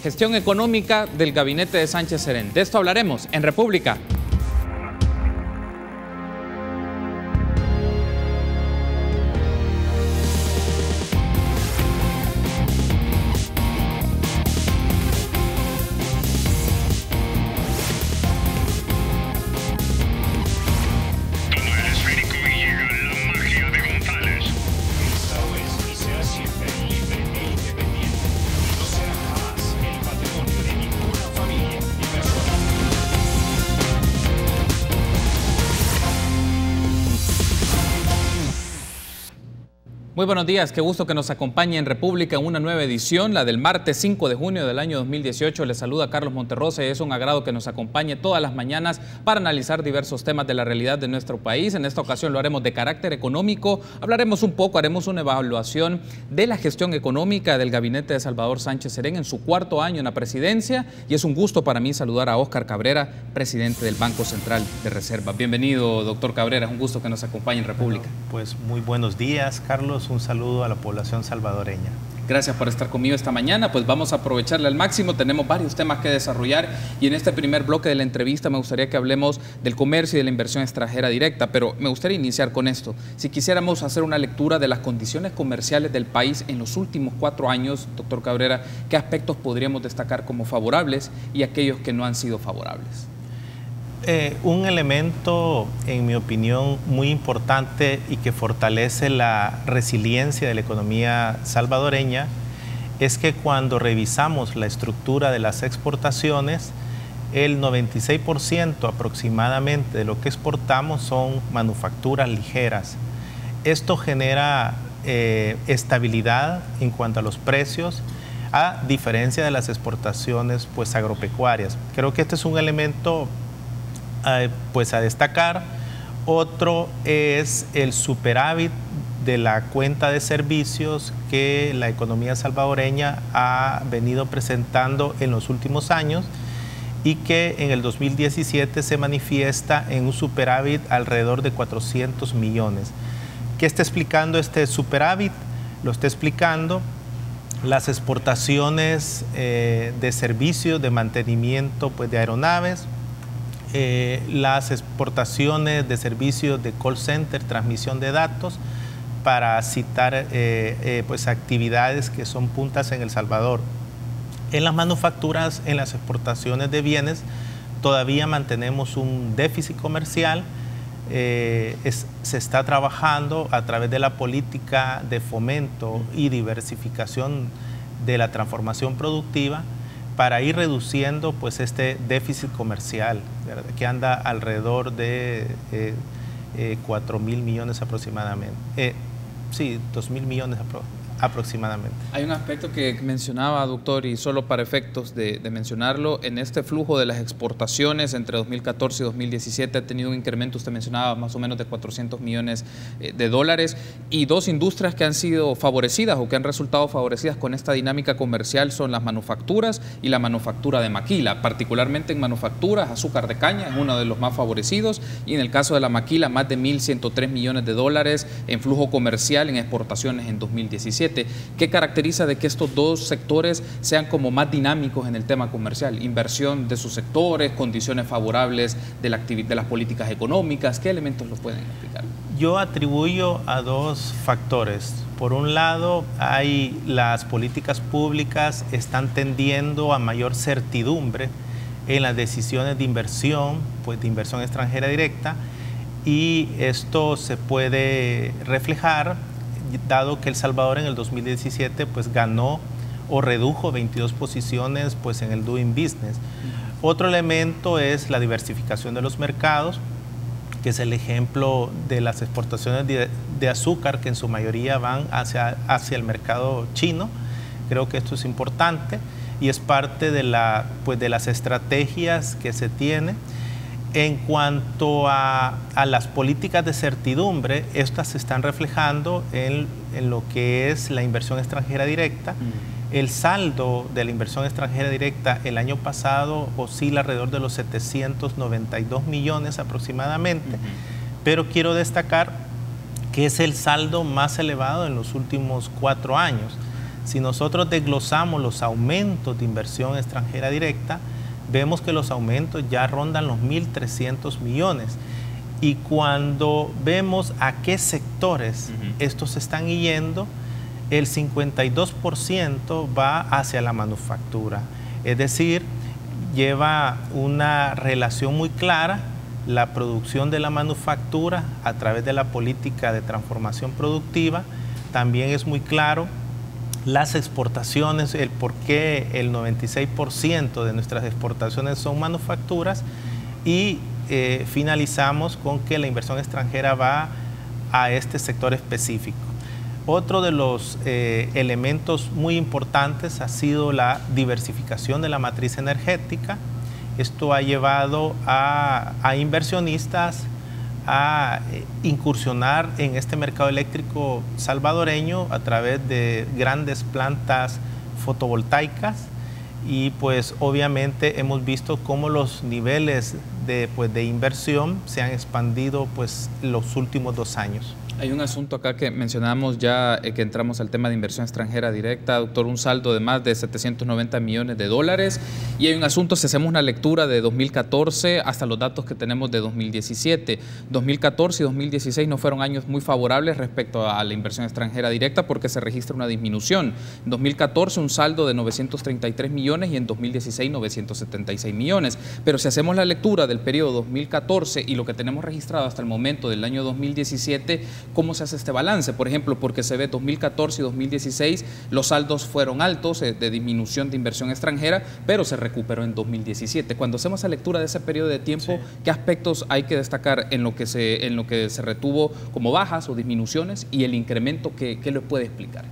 Gestión económica del gabinete de Sánchez Serén. De esto hablaremos en República. Muy buenos días, qué gusto que nos acompañe en República en una nueva edición, la del martes 5 de junio del año 2018. Les saluda Carlos Monterrosa y es un agrado que nos acompañe todas las mañanas para analizar diversos temas de la realidad de nuestro país. En esta ocasión lo haremos de carácter económico, hablaremos un poco, haremos una evaluación de la gestión económica del gabinete de Salvador Sánchez Serén en su cuarto año en la presidencia, y es un gusto para mí saludar a Óscar Cabrera, presidente del Banco Central de Reserva. Bienvenido, doctor Cabrera, es un gusto que nos acompañe en República. Pues muy buenos días, Carlos. Un saludo a la población salvadoreña. Gracias por estar conmigo esta mañana. Pues vamos a aprovecharle al máximo. Tenemos varios temas que desarrollar y en este primer bloque de la entrevista me gustaría que hablemos del comercio y de la inversión extranjera directa, pero me gustaría iniciar con esto. Si quisiéramos hacer una lectura de las condiciones comerciales del país en los últimos 4 años, doctor Cabrera, ¿qué aspectos podríamos destacar como favorables y aquellos que no han sido favorables? Un elemento, en mi opinión, muy importante y que fortalece la resiliencia de la economía salvadoreña es que cuando revisamos la estructura de las exportaciones, el 96% aproximadamente de lo que exportamos son manufacturas ligeras. Esto genera estabilidad en cuanto a los precios, a diferencia de las exportaciones pues, agropecuarias. Creo que este es un elemento pues a destacar. Otro es el superávit de la cuenta de servicios que la economía salvadoreña ha venido presentando en los últimos años y que en el 2017 se manifiesta en un superávit alrededor de 400 millones. ¿Qué está explicando este superávit? Lo está explicando las exportaciones de servicios de mantenimiento pues, de aeronaves, las exportaciones de servicios de call center, transmisión de datos, para citar pues actividades que son puntas en El Salvador. En las manufacturas, en las exportaciones de bienes, todavía mantenemos un déficit comercial. Se está trabajando a través de la política de fomento y diversificación de la transformación productiva para ir reduciendo pues, este déficit comercial, ¿verdad?, que anda alrededor de 4.000 millones aproximadamente. Sí, 2.000 millones aproximadamente. Hay un aspecto que mencionaba, doctor, y solo para efectos de mencionarlo, en este flujo de las exportaciones entre 2014 y 2017 ha tenido un incremento, usted mencionaba, más o menos de 400 millones de dólares, y dos industrias que han sido favorecidas o que han resultado favorecidas con esta dinámica comercial son las manufacturas y la manufactura de maquila. Particularmente en manufacturas, azúcar de caña es uno de los más favorecidos, y en el caso de la maquila, más de 1.103 millones de dólares en flujo comercial en exportaciones en 2017. ¿Qué caracteriza de que estos dos sectores sean como más dinámicos en el tema comercial? Inversión de sus sectores, condiciones favorables de las políticas económicas, ¿qué elementos lo pueden explicar? Yo atribuyo a dos factores. Por un lado, las políticas públicas están tendiendo a mayor certidumbre en las decisiones de inversión, pues de inversión extranjera directa, y esto se puede reflejar dado que El Salvador en el 2017 pues ganó o redujo 22 posiciones pues en el Doing Business. Otro elemento es la diversificación de los mercados, que es el ejemplo de las exportaciones de azúcar, que en su mayoría van hacia el mercado chino. Creo que esto es importante y es parte de las estrategias que se tiene. En cuanto a las políticas de certidumbre, estas se están reflejando en lo que es la inversión extranjera directa. El saldo de la inversión extranjera directa el año pasado oscila alrededor de los 792 millones aproximadamente, pero quiero destacar que es el saldo más elevado en los últimos 4 años. Si nosotros desglosamos los aumentos de inversión extranjera directa, vemos que los aumentos ya rondan los 1.300 millones. Y cuando vemos a qué sectores estos están yendo, el 52% va hacia la manufactura. Es decir, lleva una relación muy clara la producción de la manufactura a través de la política de transformación productiva. También es muy claro las exportaciones, el por qué el 96% de nuestras exportaciones son manufacturas, y finalizamos con que la inversión extranjera va a este sector específico. Otro de los elementos muy importantes ha sido la diversificación de la matriz energética. Esto ha llevado a inversionistas a incursionar en este mercado eléctrico salvadoreño a través de grandes plantas fotovoltaicas, y pues obviamente hemos visto cómo los niveles de inversión se han expandido pues los últimos 2 años. Hay un asunto acá que mencionamos ya que entramos al tema de inversión extranjera directa, doctor, un saldo de más de 790 millones de dólares. Y hay un asunto, si hacemos una lectura de 2014 hasta los datos que tenemos de 2017. 2014 y 2016 no fueron años muy favorables respecto a la inversión extranjera directa porque se registra una disminución. En 2014 un saldo de 933 millones y en 2016 976 millones. Pero si hacemos la lectura del periodo 2014 y lo que tenemos registrado hasta el momento del año 2017, ¿cómo se hace este balance? Por ejemplo, porque se ve 2014 y 2016, los saldos fueron altos de disminución de inversión extranjera, pero se recuperó en 2017. Cuando hacemos la lectura de ese periodo de tiempo, sí, ¿qué aspectos hay que destacar en lo que se retuvo como bajas o disminuciones y el incremento que le puede explicar?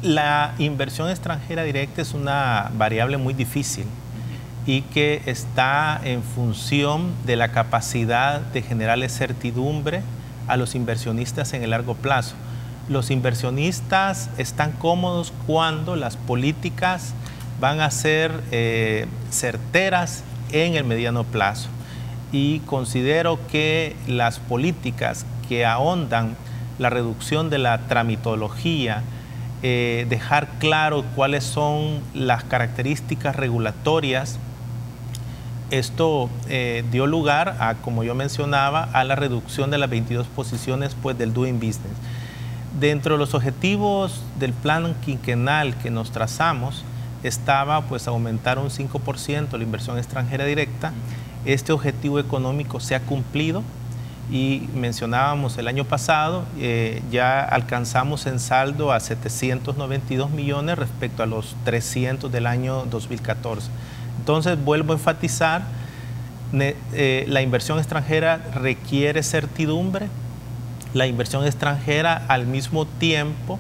La inversión extranjera directa es una variable muy difícil y que está en función de la capacidad de generarle certidumbre a los inversionistas en el largo plazo. Los inversionistas están cómodos cuando las políticas van a ser certeras en el mediano plazo, y considero que las políticas que ahondan la reducción de la tramitología, dejar claro cuáles son las características regulatorias, esto dio lugar a, como yo mencionaba, a la reducción de las 22 posiciones pues, del Doing Business. Dentro de los objetivos del plan quinquenal que nos trazamos, estaba pues aumentar un 5% la inversión extranjera directa. Este objetivo económico se ha cumplido y mencionábamos el año pasado, ya alcanzamos en saldo a 792 millones respecto a los 300 del año 2014. Entonces, vuelvo a enfatizar, la inversión extranjera requiere certidumbre. La inversión extranjera, al mismo tiempo,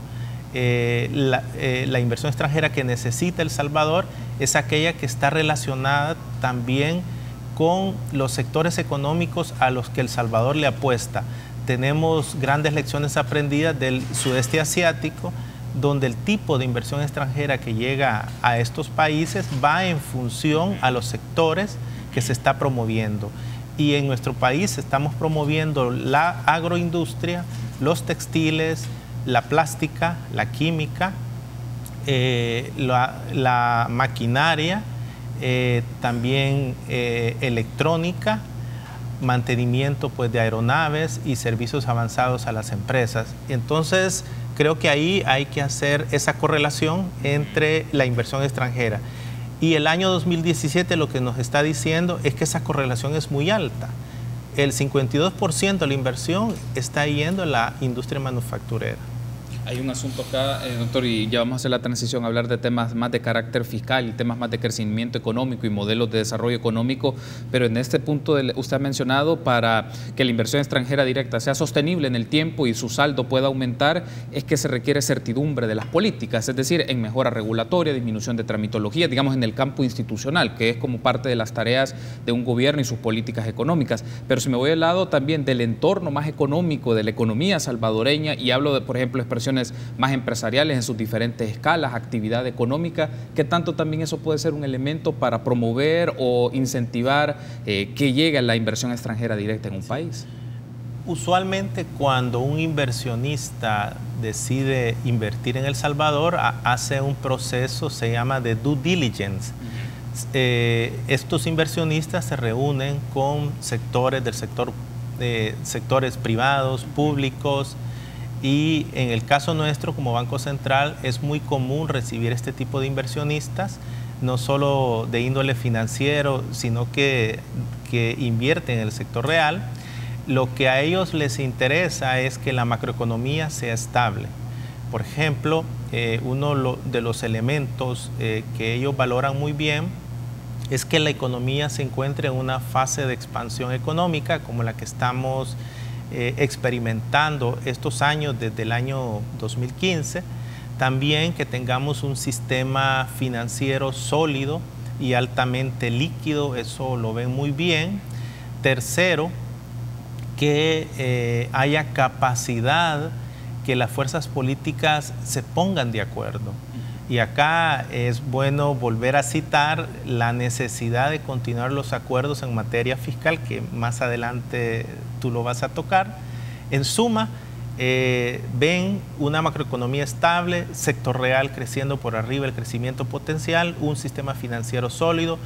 la inversión extranjera que necesita El Salvador es aquella que está relacionada también con los sectores económicos a los que El Salvador le apuesta. Tenemos grandes lecciones aprendidas del sudeste asiático, donde el tipo de inversión extranjera que llega a estos países va en función a los sectores que se está promoviendo. Y en nuestro país estamos promoviendo la agroindustria, los textiles, la plástica, la química, la maquinaria, también electrónica, mantenimiento pues, de aeronaves y servicios avanzados a las empresas. Entonces, creo que ahí hay que hacer esa correlación entre la inversión extranjera. Y el año 2017 lo que nos está diciendo es que esa correlación es muy alta. El 52% de la inversión está yendo a la industria manufacturera. Hay un asunto acá, doctor, y ya vamos a hacer la transición a hablar de temas más de carácter fiscal y temas más de crecimiento económico y modelos de desarrollo económico, pero en este punto usted ha mencionado, para que la inversión extranjera directa sea sostenible en el tiempo y su saldo pueda aumentar, es que se requiere certidumbre de las políticas, es decir, en mejora regulatoria, disminución de tramitología, digamos en el campo institucional, que es como parte de las tareas de un gobierno y sus políticas económicas. Pero si me voy al lado también del entorno más económico, de la economía salvadoreña, y hablo de, por ejemplo, expresiones más empresariales en sus diferentes escalas, actividad económica, ¿qué tanto también eso puede ser un elemento para promover o incentivar que llegue la inversión extranjera directa en un país? Usualmente cuando un inversionista decide invertir en El Salvador, hace un proceso, se llama de due diligence. Estos inversionistas se reúnen con sectores del sectores privados, públicos, y en el caso nuestro como Banco Central es muy común recibir este tipo de inversionistas, no solo de índole financiero, sino que invierten en el sector real. Lo que a ellos les interesa es que la macroeconomía sea estable. Por ejemplo, uno de los elementos que ellos valoran muy bien es que la economía se encuentre en una fase de expansión económica como la que estamos experimentando estos años desde el año 2015. También que tengamos un sistema financiero sólido y altamente líquido, eso lo ven muy bien. Tercero, que haya capacidad que las fuerzas políticas se pongan de acuerdo. Y acá es bueno volver a citar la necesidad de continuar los acuerdos en materia fiscal, que más adelante tú lo vas a tocar. En suma, ven una macroeconomía estable, sector real creciendo por arriba del crecimiento potencial, un sistema financiero sólido,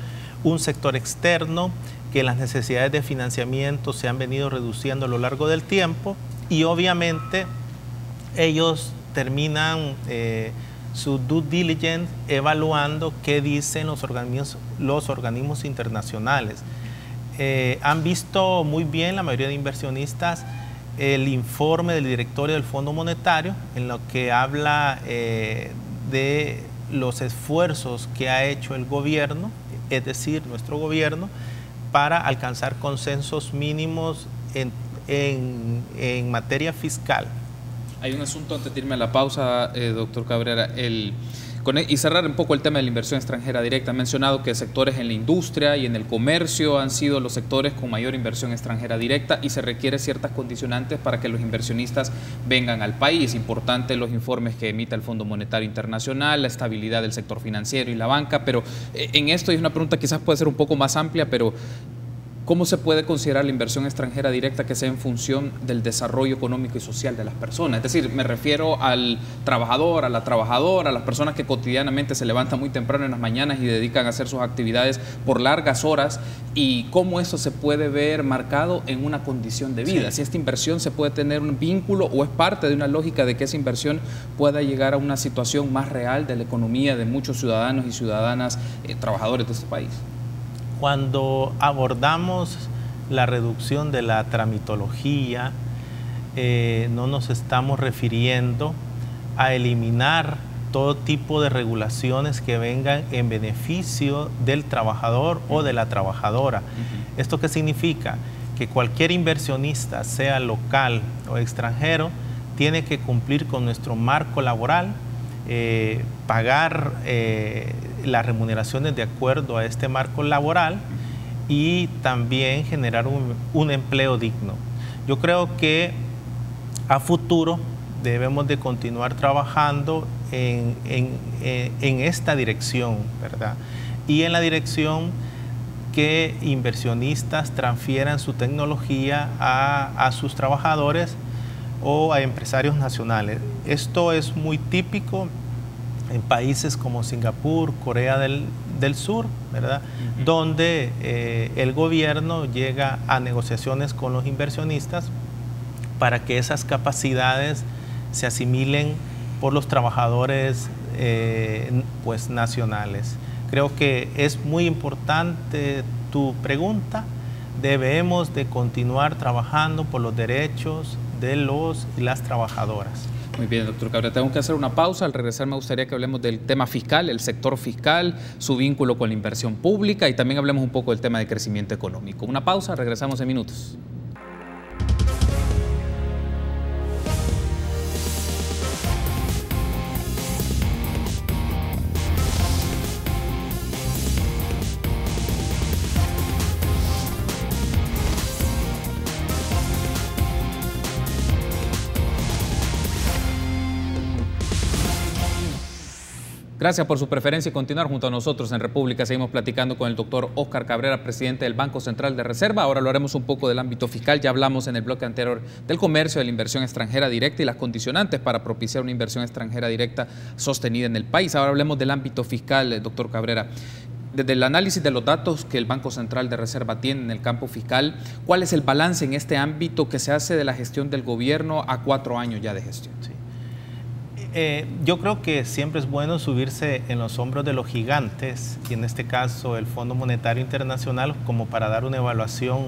un sector externo, que las necesidades de financiamiento se han venido reduciendo a lo largo del tiempo, y obviamente ellos terminan su due diligence evaluando qué dicen los organismos internacionales. Han visto muy bien la mayoría de inversionistas el informe del directorio del Fondo Monetario, en lo que habla de los esfuerzos que ha hecho el gobierno, es decir, nuestro gobierno, para alcanzar consensos mínimos en materia fiscal. Hay un asunto antes de irme a la pausa, doctor Cabrera, y cerrar un poco el tema de la inversión extranjera directa. Han mencionado que sectores en la industria y en el comercio han sido los sectores con mayor inversión extranjera directa, y se requiere ciertas condicionantes para que los inversionistas vengan al país. Importante los informes que emita el Fondo Monetario Internacional, la estabilidad del sector financiero y la banca, pero en esto, y es una pregunta quizás puede ser un poco más amplia, pero ¿cómo se puede considerar la inversión extranjera directa que sea en función del desarrollo económico y social de las personas? Es decir, me refiero al trabajador, a la trabajadora, a las personas que cotidianamente se levantan muy temprano en las mañanas y dedican a hacer sus actividades por largas horas, y cómo eso se puede ver marcado en una condición de vida. Sí. Si esta inversión se puede tener un vínculo o es parte de una lógica de que esa inversión pueda llegar a una situación más real de la economía de muchos ciudadanos y ciudadanas trabajadores de este país. Cuando abordamos la reducción de la tramitología, no nos estamos refiriendo a eliminar todo tipo de regulaciones que vengan en beneficio del trabajador o de la trabajadora. ¿Esto qué significa? Que cualquier inversionista, sea local o extranjero, tiene que cumplir con nuestro marco laboral, pagar las remuneraciones de acuerdo a este marco laboral y también generar un empleo digno. Yo creo que a futuro debemos de continuar trabajando en esta dirección, ¿verdad? Y en la dirección que inversionistas transfieran su tecnología a sus trabajadores o a empresarios nacionales. Esto es muy típico en países como Singapur, Corea del Sur, ¿verdad? Donde el gobierno llega a negociaciones con los inversionistas para que esas capacidades se asimilen por los trabajadores pues, nacionales. Creo que es muy importante tu pregunta. Debemos de continuar trabajando por los derechos de los y las trabajadoras. Muy bien, doctor Cabrera, tengo que hacer una pausa. Al regresar me gustaría que hablemos del tema fiscal, el sector fiscal, su vínculo con la inversión pública, y también hablemos un poco del tema de crecimiento económico. Una pausa, regresamos en minutos. Gracias por su preferencia y continuar junto a nosotros en República. Seguimos platicando con el doctor Óscar Cabrera, presidente del Banco Central de Reserva. Ahora lo haremos un poco del ámbito fiscal. Ya hablamos en el bloque anterior del comercio, de la inversión extranjera directa y las condicionantes para propiciar una inversión extranjera directa sostenida en el país. Ahora hablemos del ámbito fiscal, doctor Cabrera. Desde el análisis de los datos que el Banco Central de Reserva tiene en el campo fiscal, ¿cuál es el balance en este ámbito que se hace de la gestión del gobierno a 4 años ya de gestión? Sí. Yo creo que siempre es bueno subirse en los hombros de los gigantes, y en este caso el Fondo Monetario Internacional, como para dar una evaluación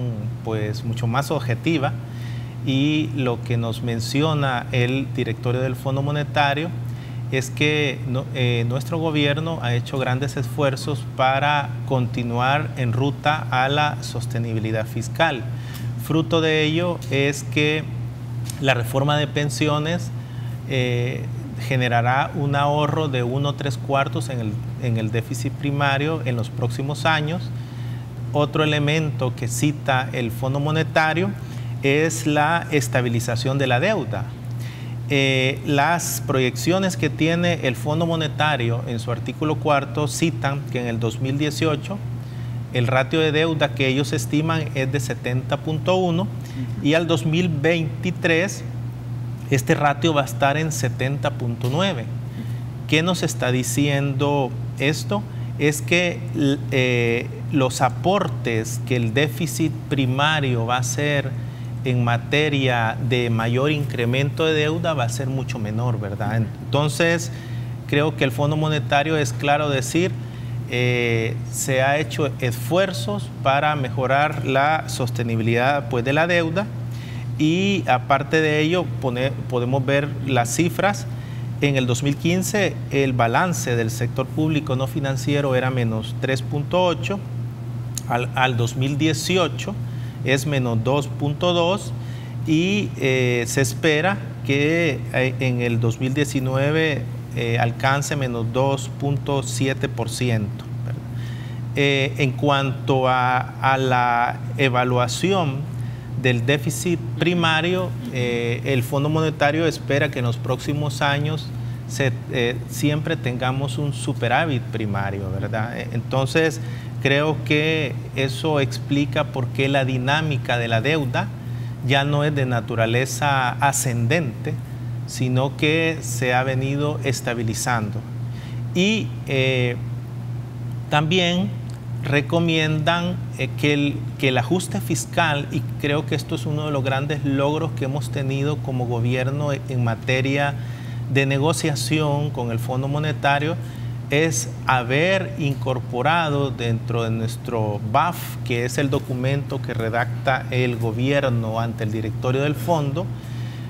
pues mucho más objetiva. Y lo que nos menciona el directorio del Fondo Monetario es que nuestro gobierno ha hecho grandes esfuerzos para continuar en ruta a la sostenibilidad fiscal. Fruto de ello es que la reforma de pensiones generará un ahorro de 1/3 en el déficit primario en los próximos años. Otro elemento que cita el Fondo Monetario es la estabilización de la deuda. Las proyecciones que tiene el Fondo Monetario en su artículo 4 citan que en el 2018 el ratio de deuda que ellos estiman es de 70.1 y al 2023 este ratio va a estar en 70.9. ¿Qué nos está diciendo esto? Es que los aportes que el déficit primario va a hacer en materia de mayor incremento de deuda va a ser mucho menor, ¿verdad? Entonces, creo que el Fondo Monetario es claro decir, se ha hecho esfuerzos para mejorar la sostenibilidad pues, de la deuda. Y aparte de ello, podemos ver las cifras. En el 2015, el balance del sector público no financiero era menos 3.8, al 2018 es menos 2.2 y se espera que en el 2019 alcance menos 2.7%. En cuanto a la evaluación del déficit primario, el Fondo Monetario espera que en los próximos años siempre tengamos un superávit primario, ¿verdad? Entonces, creo que eso explica por qué la dinámica de la deuda ya no es de naturaleza ascendente, sino que se ha venido estabilizando. Y también recomiendan que el ajuste fiscal, y creo que esto es uno de los grandes logros que hemos tenido como gobierno en materia de negociación con el Fondo Monetario, es haber incorporado dentro de nuestro BAF, que es el documento que redacta el gobierno ante el directorio del fondo,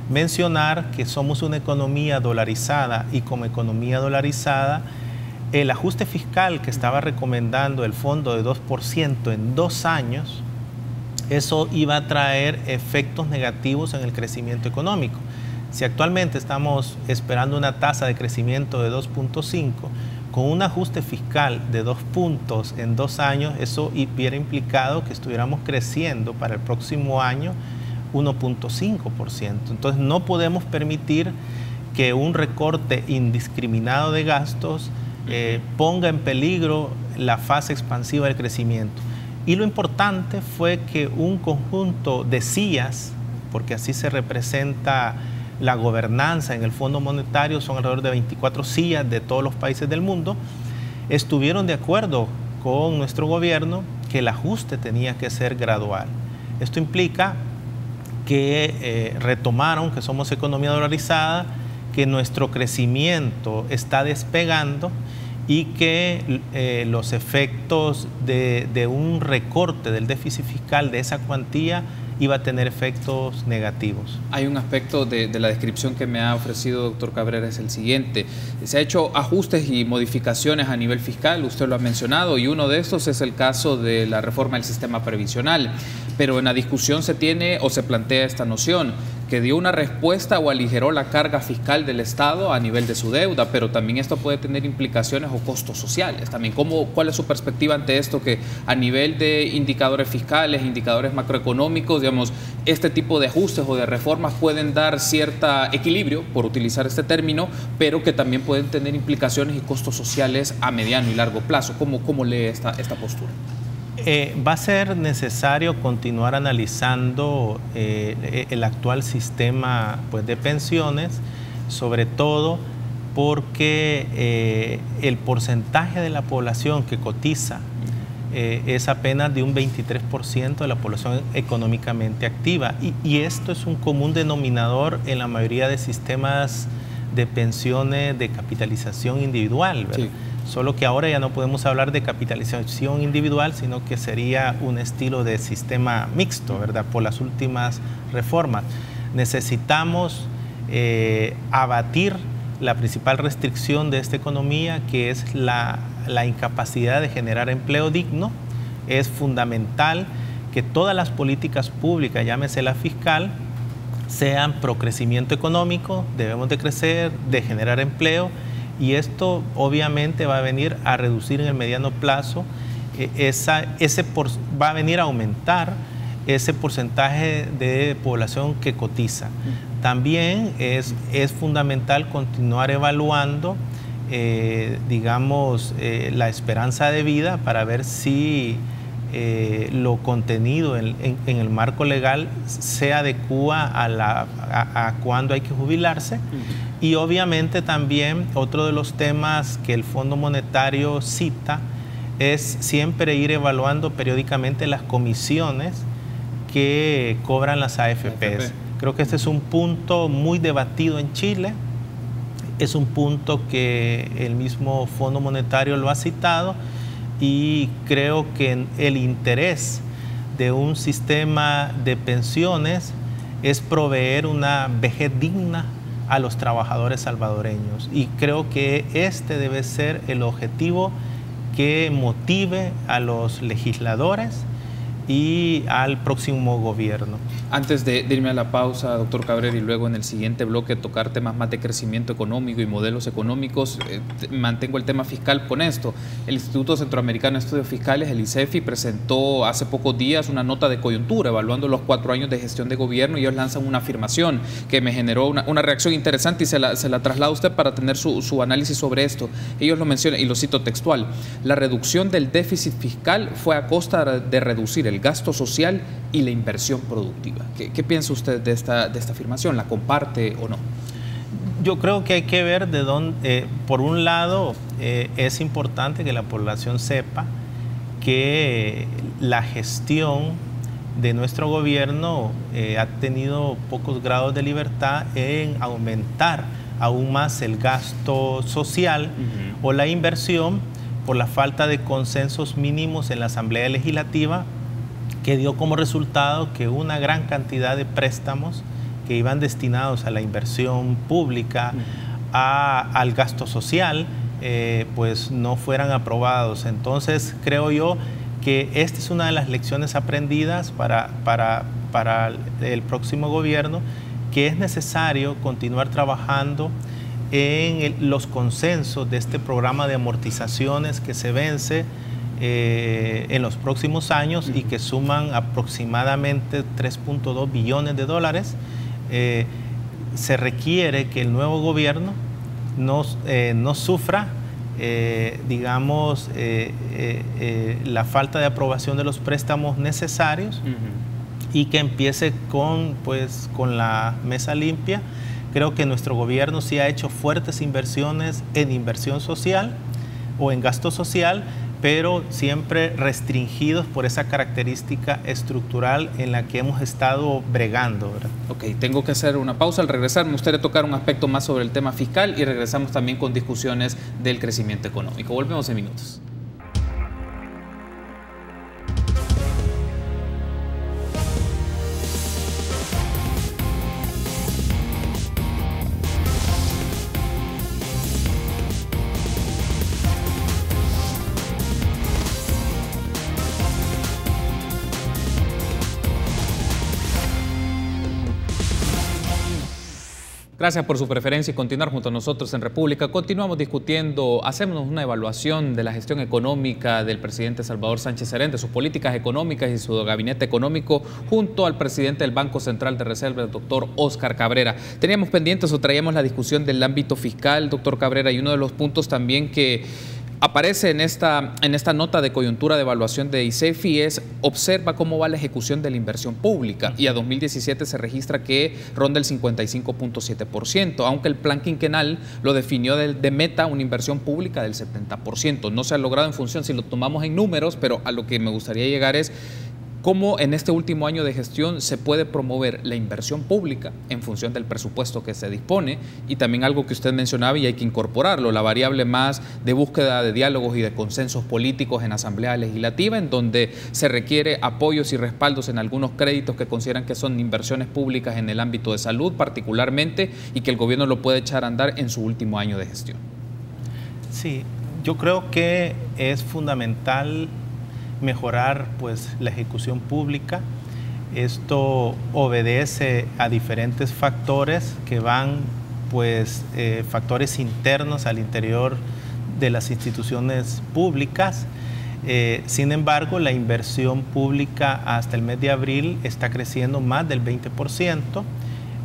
mencionar que somos una economía dolarizada y como economía dolarizada, el ajuste fiscal que estaba recomendando el fondo de 2% en 2 años, eso iba a traer efectos negativos en el crecimiento económico. Si actualmente estamos esperando una tasa de crecimiento de 2.5, con un ajuste fiscal de 2 puntos en 2 años, eso hubiera implicado que estuviéramos creciendo para el próximo año 1.5%. Entonces no podemos permitir que un recorte indiscriminado de gastos ponga en peligro la fase expansiva del crecimiento. Y lo importante fue que un conjunto de sillas, porque así se representa la gobernanza en el Fondo Monetario, son alrededor de 24 sillas de todos los países del mundo, estuvieron de acuerdo con nuestro gobierno que el ajuste tenía que ser gradual. Esto implica que retomaron que somos economía dolarizada, que nuestro crecimiento está despegando y que los efectos de un recorte del déficit fiscal de esa cuantía iba a tener efectos negativos. Hay un aspecto de la descripción que me ha ofrecido doctor Cabrera, es el siguiente. Se ha hecho ajustes y modificaciones a nivel fiscal, usted lo ha mencionado, y uno de estos es el caso de la reforma del sistema previsional. Pero en la discusión se tiene o se plantea esta noción que dio una respuesta o aligeró la carga fiscal del Estado a nivel de su deuda, pero también esto puede tener implicaciones o costos sociales. También, ¿cuál es su perspectiva ante esto, que a nivel de indicadores fiscales, indicadores macroeconómicos, digamos, este tipo de ajustes o de reformas pueden dar cierto equilibrio, por utilizar este término, pero que también pueden tener implicaciones y costos sociales a mediano y largo plazo? ¿Cómo lee esta postura? Va a ser necesario continuar analizando el actual sistema, pues, de pensiones, sobre todo porque el porcentaje de la población que cotiza es apenas de un 23% de la población económicamente activa, y esto es un común denominador en la mayoría de sistemas de pensiones de capitalización individual, ¿verdad? Sí. Solo que ahora ya no podemos hablar de capitalización individual, sino que sería un estilo de sistema mixto, ¿verdad? Por las últimas reformas. Necesitamos abatir la principal restricción de esta economía, que es la incapacidad de generar empleo digno. Es fundamental que todas las políticas públicas, llámese la fiscal, sean pro crecimiento económico. Debemos de crecer, de generar empleo, y esto obviamente va a venir a reducir en el mediano plazo, va a venir a aumentar ese porcentaje de población que cotiza. También es fundamental continuar evaluando, la esperanza de vida, para ver si lo contenido en el marco legal se adecúa a cuándo hay que jubilarse. Y obviamente también otro de los temas que el Fondo Monetario cita es siempre ir evaluando periódicamente las comisiones que cobran las AFPs. Creo que este es un punto muy debatido en Chile, es un punto que el mismo Fondo Monetario lo ha citado, y creo que el interés de un sistema de pensiones es proveer una vejez digna a los trabajadores salvadoreños, y creo que este debe ser el objetivo que motive a los legisladores y al próximo gobierno. Antes de irme a la pausa, doctor Cabrera, y luego en el siguiente bloque tocar temas más de crecimiento económico y modelos económicos, mantengo el tema fiscal con esto. El Instituto Centroamericano de Estudios Fiscales, el ICEFI, presentó hace pocos días una nota de coyuntura evaluando los 4 años de gestión de gobierno, y ellos lanzan una afirmación que me generó una reacción interesante, y se la traslado a usted para tener su análisis sobre esto. Ellos lo mencionan, y lo cito textual: la reducción del déficit fiscal fue a costa de reducir el gasto social y la inversión productiva. ¿Qué piensa usted de esta afirmación? ¿La comparte o no? Yo creo que hay que ver de dónde, por un lado, es importante que la población sepa que la gestión de nuestro gobierno ha tenido pocos grados de libertad en aumentar aún más el gasto social o la inversión, por la falta de consensos mínimos en la Asamblea Legislativa, que dio como resultado que una gran cantidad de préstamos que iban destinados a la inversión pública, al gasto social, pues no fueran aprobados. Entonces creo yo que esta es una de las lecciones aprendidas para el próximo gobierno, que es necesario continuar trabajando en los consensos de este programa de amortizaciones que se vence en los próximos años y que suman aproximadamente 3.2 billones de dólares. Se requiere que el nuevo gobierno no sufra, la falta de aprobación de los préstamos necesarios, y que empiece con la mesa limpia. Creo que nuestro gobierno sí ha hecho fuertes inversiones en inversión social o en gasto social, pero siempre restringidos por esa característica estructural en la que hemos estado bregando, ¿verdad? Ok, tengo que hacer una pausa. Al regresar me gustaría tocar un aspecto más sobre el tema fiscal, y regresamos también con discusiones del crecimiento económico. Volvemos en minutos. Gracias por su preferencia y continuar junto a nosotros en República. Continuamos discutiendo, hacemos una evaluación de la gestión económica del presidente Salvador Sánchez Serén, de sus políticas económicas y su gabinete económico, junto al presidente del Banco Central de Reserva, el doctor Óscar Cabrera. Teníamos pendientes o traíamos la discusión del ámbito fiscal, doctor Cabrera, y uno de los puntos también que aparece en esta nota de coyuntura de evaluación de ICEFI es: observa cómo va la ejecución de la inversión pública, y a 2017 se registra que ronda el 55.7%, aunque el plan quinquenal lo definió de meta una inversión pública del 70%. No se ha logrado en función, si lo tomamos en números, pero a lo que me gustaría llegar es cómo en este último año de gestión se puede promover la inversión pública en función del presupuesto que se dispone, y también algo que usted mencionaba y hay que incorporarlo, la variable más de búsqueda de diálogos y de consensos políticos en Asamblea Legislativa, en donde se requiere apoyos y respaldos en algunos créditos que consideran que son inversiones públicas en el ámbito de salud particularmente, y que el gobierno lo puede echar a andar en su último año de gestión. Sí, yo creo que es fundamental mejorar pues la ejecución pública. Esto obedece a diferentes factores que van pues factores internos al interior de las instituciones públicas. Sin embargo, la inversión pública hasta el mes de abril está creciendo más del 20%.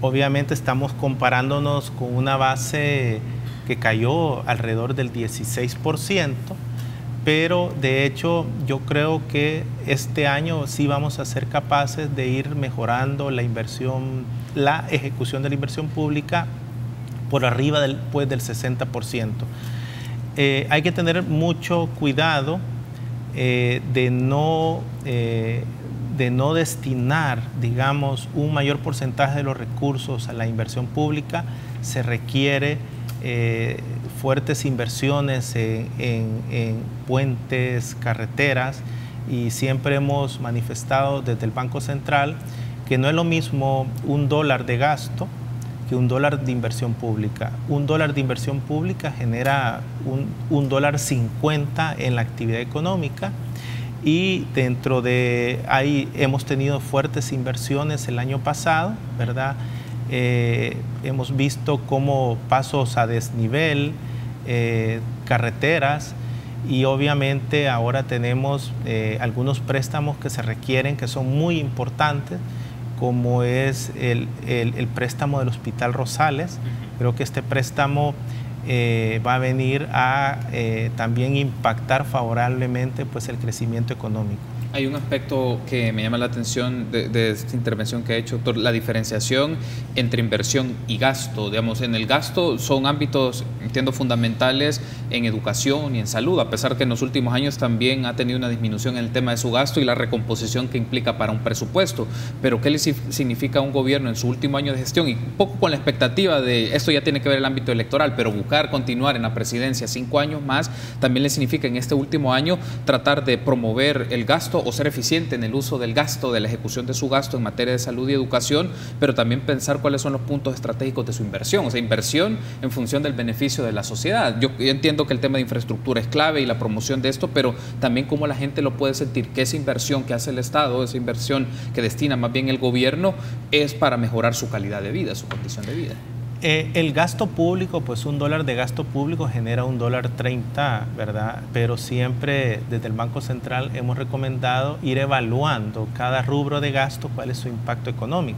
Obviamente estamos comparándonos con una base que cayó alrededor del 16%. Pero de hecho yo creo que este año sí vamos a ser capaces de ir mejorando la ejecución de la inversión pública por arriba del 60%. Hay que tener mucho cuidado de no destinar, digamos, un mayor porcentaje de los recursos a la inversión pública. Se requiere fuertes inversiones en puentes, carreteras, y siempre hemos manifestado desde el Banco Central que no es lo mismo $1 de gasto que $1 de inversión pública. $1 de inversión pública genera $1.50 en la actividad económica, y dentro de ahí hemos tenido fuertes inversiones el año pasado, ¿verdad? Hemos visto como pasos a desnivel, carreteras, y obviamente ahora tenemos algunos préstamos que se requieren, que son muy importantes, como es el préstamo del Hospital Rosales. Creo que este préstamo va a venir a también impactar favorablemente pues el crecimiento económico. Hay un aspecto que me llama la atención de esta intervención que ha hecho, doctor, la diferenciación entre inversión y gasto. Digamos, en el gasto son ámbitos, entiendo, fundamentales en educación y en salud, a pesar que en los últimos años también ha tenido una disminución en el tema de su gasto y la recomposición que implica para un presupuesto. Pero ¿qué le significa a un gobierno en su último año de gestión? Y un poco con la expectativa de, esto ya tiene que ver el ámbito electoral, pero buscar continuar en la presidencia 5 años más, también le significa en este último año tratar de promover el gasto o ser eficiente en el uso del gasto, de la ejecución de su gasto en materia de salud y educación, pero también pensar cuáles son los puntos estratégicos de su inversión, o sea, inversión en función del beneficio de la sociedad. Yo entiendo que el tema de infraestructura es clave y la promoción de esto, pero también cómo la gente lo puede sentir, que esa inversión que hace el Estado, esa inversión que destina más bien el gobierno, es para mejorar su calidad de vida, su condición de vida. El gasto público, pues $1 de gasto público genera $1.30, ¿verdad? Pero siempre desde el Banco Central hemos recomendado ir evaluando cada rubro de gasto, cuál es su impacto económico.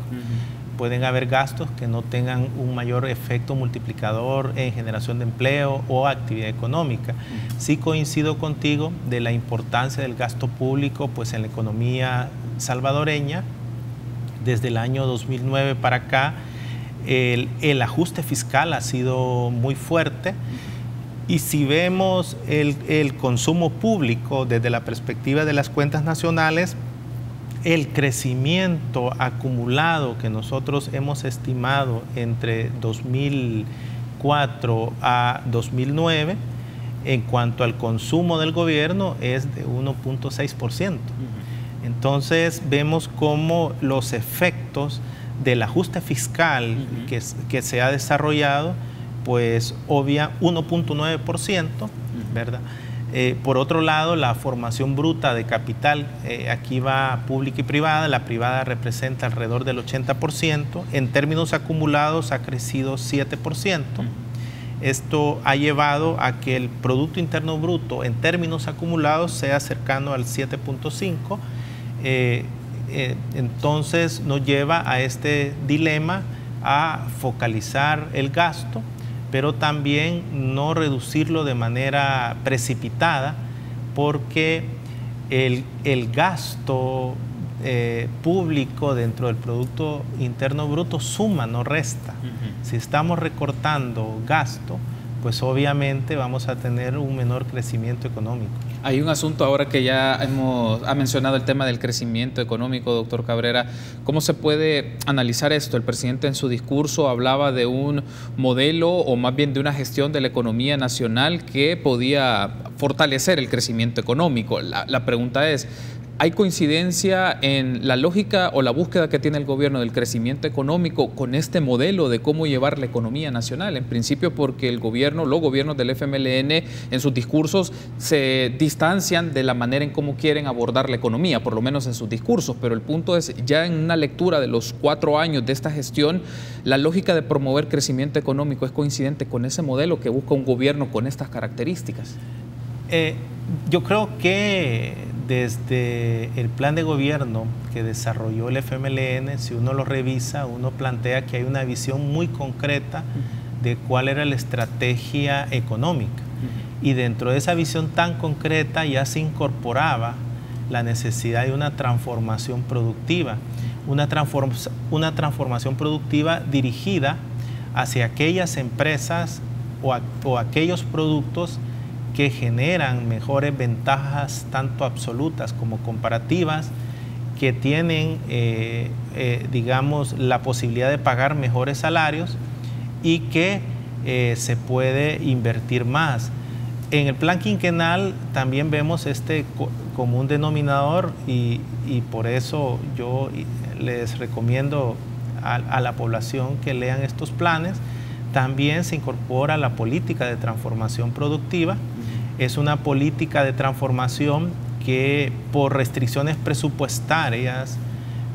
Pueden haber gastos que no tengan un mayor efecto multiplicador en generación de empleo o actividad económica. Sí coincido contigo de la importancia del gasto público pues en la economía salvadoreña. Desde el año 2009 para acá, el ajuste fiscal ha sido muy fuerte, y si vemos el consumo público desde la perspectiva de las cuentas nacionales, el crecimiento acumulado que nosotros hemos estimado entre 2004 a 2009 en cuanto al consumo del gobierno es de 1.6%. Entonces vemos cómo los efectos del ajuste fiscal que se ha desarrollado, pues obvia 1.9%, ¿verdad? Por otro lado, la formación bruta de capital, aquí va pública y privada. La privada representa alrededor del 80%. En términos acumulados ha crecido 7%. Esto ha llevado a que el Producto Interno Bruto en términos acumulados sea cercano al 7.5%. Entonces nos lleva a este dilema a focalizar el gasto, pero también no reducirlo de manera precipitada, porque el gasto público dentro del Producto Interno Bruto suma, no resta. Si estamos recortando gasto, pues obviamente vamos a tener un menor crecimiento económico. Hay un asunto ahora que ya ha mencionado el tema del crecimiento económico, doctor Cabrera. ¿Cómo se puede analizar esto? El presidente en su discurso hablaba de un modelo, o más bien de una gestión de la economía nacional que podía fortalecer el crecimiento económico. La pregunta es, ¿hay coincidencia en la lógica o la búsqueda que tiene el gobierno del crecimiento económico con este modelo de cómo llevar la economía nacional? En principio porque los gobiernos del FMLN en sus discursos se distancian de la manera en cómo quieren abordar la economía, por lo menos en sus discursos, pero el punto es, ya en una lectura de los 4 años de esta gestión, la lógica de promover crecimiento económico es coincidente con ese modelo que busca un gobierno con estas características. Yo creo que desde el plan de gobierno que desarrolló el FMLN, si uno lo revisa, uno plantea que hay una visión muy concreta de cuál era la estrategia económica. Y dentro de esa visión tan concreta ya se incorporaba la necesidad de una transformación productiva, una transformación productiva dirigida hacia aquellas empresas o aquellos productos que generan mejores ventajas tanto absolutas como comparativas, que tienen, digamos, la posibilidad de pagar mejores salarios y que se puede invertir más. En el plan quinquenal también vemos este común denominador y por eso yo les recomiendo a la población que lean estos planes. También se incorpora la política de transformación productiva. Es una política de transformación que por restricciones presupuestarias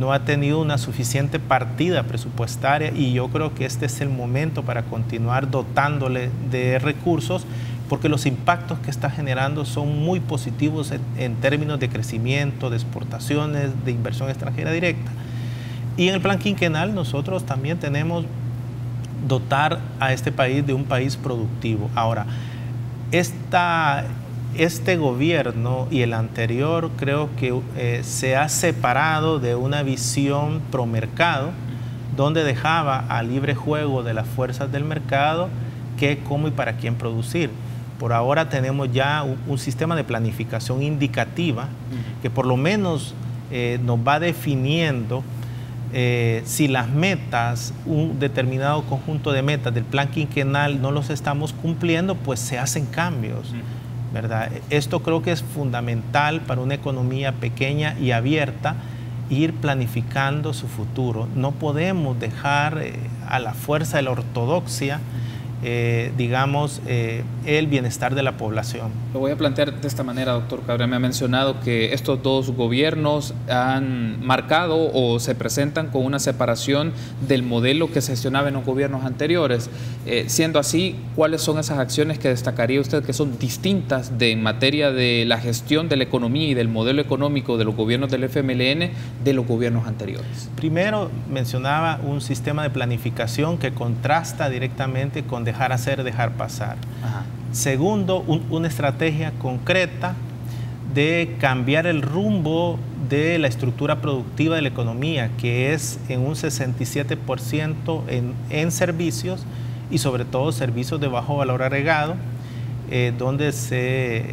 no ha tenido una suficiente partida presupuestaria, y yo creo que este es el momento para continuar dotándole de recursos, porque los impactos que está generando son muy positivos en términos de crecimiento, de exportaciones, de inversión extranjera directa. Y en el plan quinquenal nosotros también tenemos dotar a este país de un país productivo. Ahora, este gobierno y el anterior creo que se ha separado de una visión pro mercado, donde dejaba a libre juego de las fuerzas del mercado qué, cómo y para quién producir. Por ahora tenemos ya un sistema de planificación indicativa que por lo menos nos va definiendo si las metas, un determinado conjunto de metas del plan quinquenal no los estamos cumpliendo, pues se hacen cambios, ¿verdad? Esto creo que es fundamental para una economía pequeña y abierta, ir planificando su futuro. No podemos dejar a la fuerza de la ortodoxia, digamos, el bienestar de la población. Lo voy a plantear de esta manera, doctor Cabrera. Me ha mencionado que estos dos gobiernos han marcado o se presentan con una separación del modelo que se gestionaba en los gobiernos anteriores. Siendo así, ¿cuáles son esas acciones que destacaría usted que son distintas en materia de la gestión de la economía y del modelo económico de los gobiernos del FMLN de los gobiernos anteriores? Primero, mencionaba un sistema de planificación que contrasta directamente con dejar hacer, dejar pasar. Ajá. Segundo, una estrategia concreta de cambiar el rumbo de la estructura productiva de la economía, que es en un 67% en servicios, y sobre todo servicios de bajo valor agregado, donde se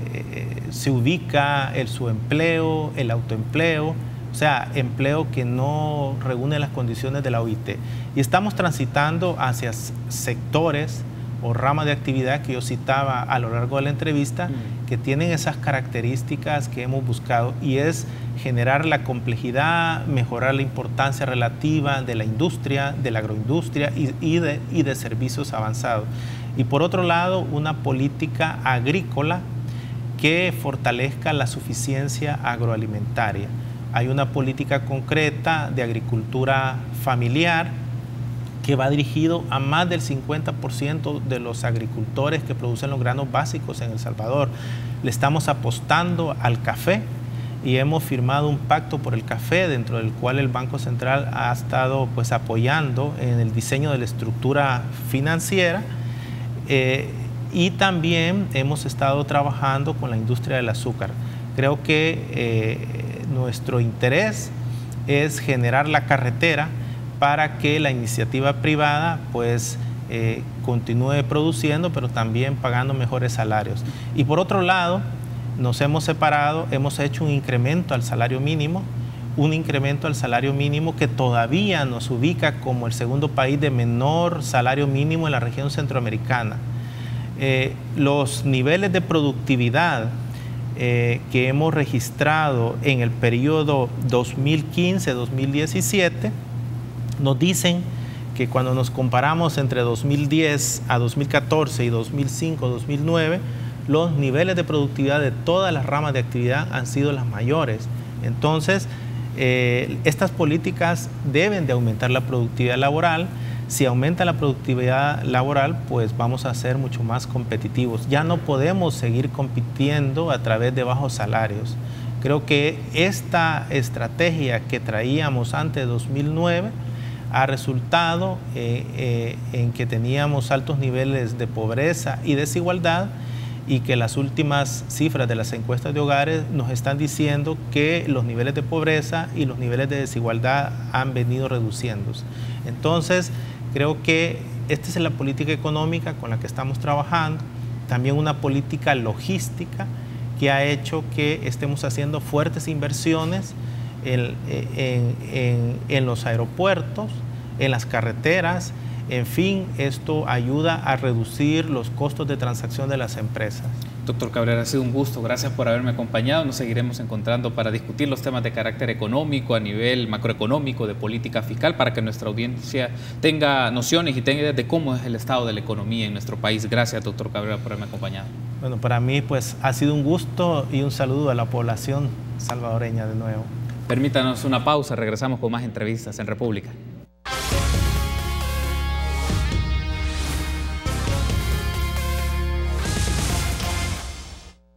ubica el subempleo, el autoempleo, o sea, empleo que no reúne las condiciones de la OIT. Y estamos transitando hacia sectores o ramas de actividad que yo citaba a lo largo de la entrevista, que tienen esas características que hemos buscado, y es generar la complejidad, mejorar la importancia relativa de la industria, de la agroindustria y de servicios avanzados. Y por otro lado, una política agrícola que fortalezca la suficiencia agroalimentaria. Hay una política concreta de agricultura familiar que va dirigido a más del 50% de los agricultores que producen los granos básicos en El Salvador. Le estamos apostando al café y hemos firmado un pacto por el café, dentro del cual el Banco Central ha estado pues apoyando en el diseño de la estructura financiera, y también hemos estado trabajando con la industria del azúcar. Creo que nuestro interés es generar la carretera para que la iniciativa privada pues continúe produciendo, pero también pagando mejores salarios. Y por otro lado, nos hemos separado, hemos hecho un incremento al salario mínimo, que todavía nos ubica como el segundo país de menor salario mínimo en la región centroamericana. Los niveles de productividad que hemos registrado en el periodo 2015-2017 nos dicen que cuando nos comparamos entre 2010 a 2014 y 2005-2009, los niveles de productividad de todas las ramas de actividad han sido las mayores. Entonces, estas políticas deben de aumentar la productividad laboral. Si aumenta la productividad laboral, pues vamos a ser mucho más competitivos. Ya no podemos seguir compitiendo a través de bajos salarios. Creo que esta estrategia que traíamos antes de 2009 ha resultado en que teníamos altos niveles de pobreza y desigualdad, y que las últimas cifras de las encuestas de hogares nos están diciendo que los niveles de pobreza y los niveles de desigualdad han venido reduciéndose. Entonces, creo que esta es la política económica con la que estamos trabajando, también una política logística que ha hecho que estemos haciendo fuertes inversiones en los aeropuertos, en las carreteras. En fin, esto ayuda a reducir los costos de transacción de las empresas. Doctor Cabrera, ha sido un gusto. Gracias por haberme acompañado. Nos seguiremos encontrando para discutir los temas de carácter económico, a nivel macroeconómico, de política fiscal, para que nuestra audiencia tenga nociones y tenga ideas de cómo es el estado de la economía en nuestro país. Gracias, doctor Cabrera, por haberme acompañado. Bueno, para mí pues ha sido un gusto, y un saludo a la población salvadoreña de nuevo. Permítanos una pausa, regresamos con más entrevistas en República.